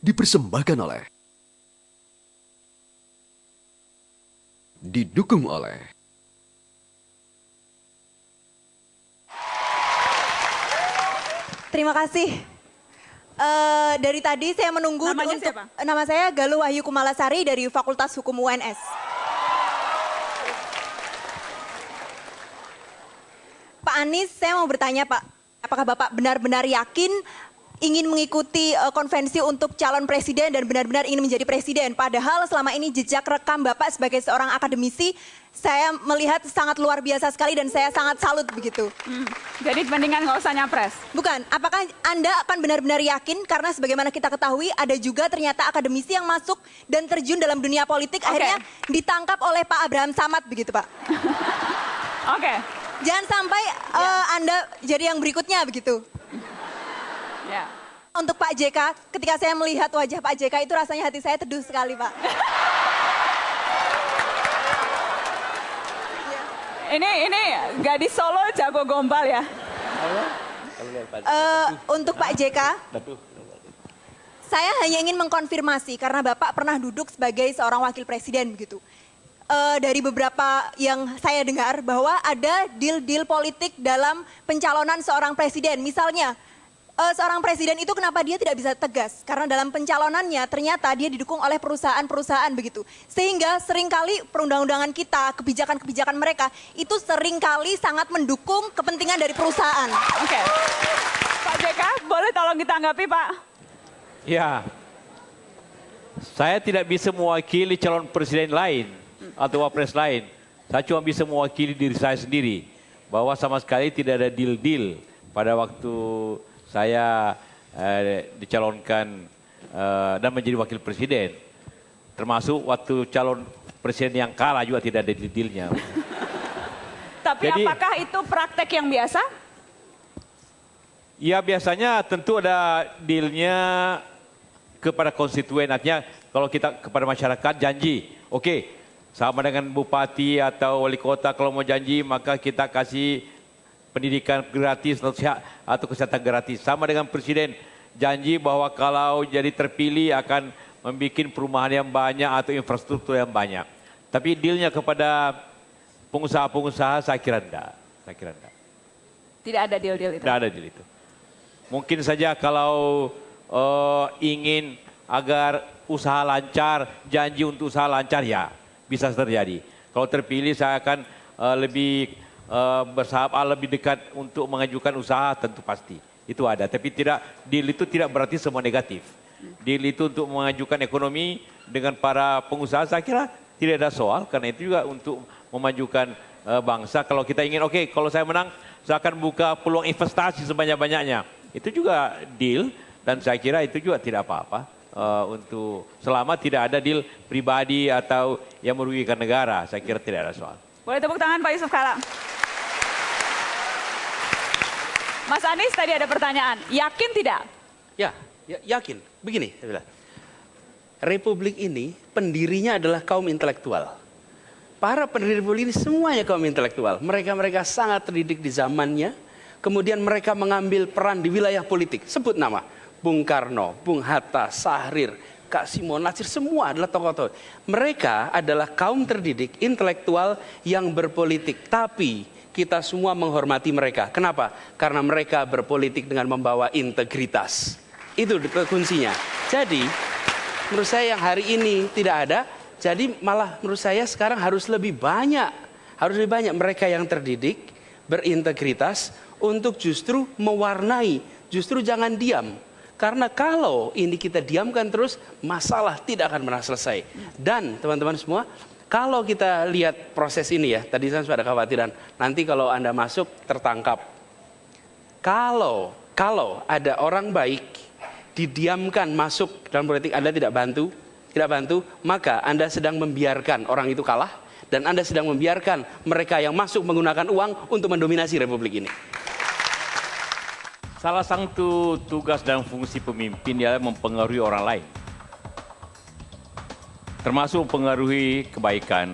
dipersembahkan oleh, didukung oleh Terima kasih. Dari tadi saya menunggu Namanya untuk siapa? nama saya Galuh Wahyu Kumalasari dari Fakultas Hukum UNS. Pak Anies, saya mau bertanya Pak, apakah Bapak benar-benar yakin ingin mengikuti konvensi untuk calon presiden dan benar-benar ingin menjadi presiden? Padahal selama ini jejak rekam Bapak sebagai seorang akademisi, saya melihat sangat luar biasa sekali dan saya sangat salut begitu. Jadi mendingan nggak usah nyapres. Bukan, apakah Anda akan benar-benar yakin karena sebagaimana kita ketahui ada juga ternyata akademisi yang masuk dan terjun dalam dunia politik akhirnya ditangkap oleh Pak Abraham Samad begitu Pak. Oke. Jangan sampai Anda jadi yang berikutnya begitu. Ya. Untuk Pak JK, ketika saya melihat wajah Pak JK itu rasanya hati saya teduh sekali Pak. Ini gadis Solo jago gombal ya. Untuk Pak JK, saya hanya ingin mengkonfirmasi karena Bapak pernah duduk sebagai seorang wakil presiden begitu. Dari beberapa yang saya dengar bahwa ada deal-deal politik dalam pencalonan seorang presiden. Misalnya, seorang presiden itu kenapa dia tidak bisa tegas? Karena dalam pencalonannya ternyata dia didukung oleh perusahaan-perusahaan begitu. Sehingga seringkali perundang-undangan kita, kebijakan-kebijakan mereka itu seringkali sangat mendukung kepentingan dari perusahaan. Oke. Pak JK, boleh tolong ditanggapi Pak? Ya, saya tidak bisa mewakili calon presiden lain atau wapres lain. Saya cuma bisa mewakili diri saya sendiri. Bahwa sama sekali tidak ada deal-deal pada waktu saya dicalonkan dan menjadi wakil presiden. Termasuk waktu calon presiden yang kalah juga tidak ada deal-nya. Tapi Jadi, apakah itu praktek yang biasa? Ya biasanya tentu ada dealnya kepada konstituen. Artinya kalau kita kepada masyarakat janji, oke, sama dengan bupati atau wali kota kalau mau janji maka kita kasih pendidikan gratis atau kesehatan gratis. Sama dengan presiden janji bahwa kalau jadi terpilih akan membuat perumahan yang banyak atau infrastruktur yang banyak. Tapi dealnya kepada pengusaha-pengusaha saya kira enggak. Tidak ada deal-deal itu? Tidak ada deal itu. Mungkin saja kalau ingin agar usaha lancar, janji untuk usaha lancar ya bisa terjadi. Kalau terpilih saya akan lebih bersahabat, lebih dekat untuk mengajukan usaha tentu pasti. Itu ada, tapi deal itu tidak berarti semua negatif. Deal itu untuk mengajukan ekonomi dengan para pengusaha saya kira tidak ada soal, karena itu juga untuk memajukan bangsa. Kalau kita ingin, oke, kalau saya menang saya akan buka peluang investasi sebanyak-banyaknya. Itu juga deal dan saya kira itu juga tidak apa-apa. Untuk selama tidak ada deal pribadi atau yang merugikan negara, saya kira tidak ada soal. Boleh tepuk tangan Pak Yusuf Kala. Mas Anies tadi ada pertanyaan, yakin tidak? Ya, yakin. Begini, saya bilang. Republik ini pendirinya adalah kaum intelektual. Para pendiri republik ini semuanya kaum intelektual. Mereka sangat terdidik di zamannya. Kemudian mereka mengambil peran di wilayah politik. Sebut nama. Bung Karno, Bung Hatta, Sahrir, Kak Simon Nasir, semua adalah tokoh-tokoh. Mereka adalah kaum terdidik, intelektual yang berpolitik. Tapi kita semua menghormati mereka. Kenapa? Karena mereka berpolitik dengan membawa integritas. Itu kuncinya. Jadi menurut saya yang hari ini tidak ada. Jadi malah menurut saya sekarang harus lebih banyak mereka yang terdidik, berintegritas untuk justru mewarnai, justru jangan diam. Karena kalau ini kita diamkan terus, masalah tidak akan pernah selesai. Dan teman-teman semua, kalau kita lihat proses ini ya, tadi saya sudah ada khawatiran, nanti kalau Anda masuk tertangkap. Kalau ada orang baik, didiamkan masuk dalam politik, Anda tidak bantu, maka Anda sedang membiarkan orang itu kalah, dan Anda sedang membiarkan mereka yang masuk menggunakan uang untuk mendominasi republik ini. Salah satu tugas dan fungsi pemimpin ialah mempengaruhi orang lain. Termasuk mempengaruhi kebaikan,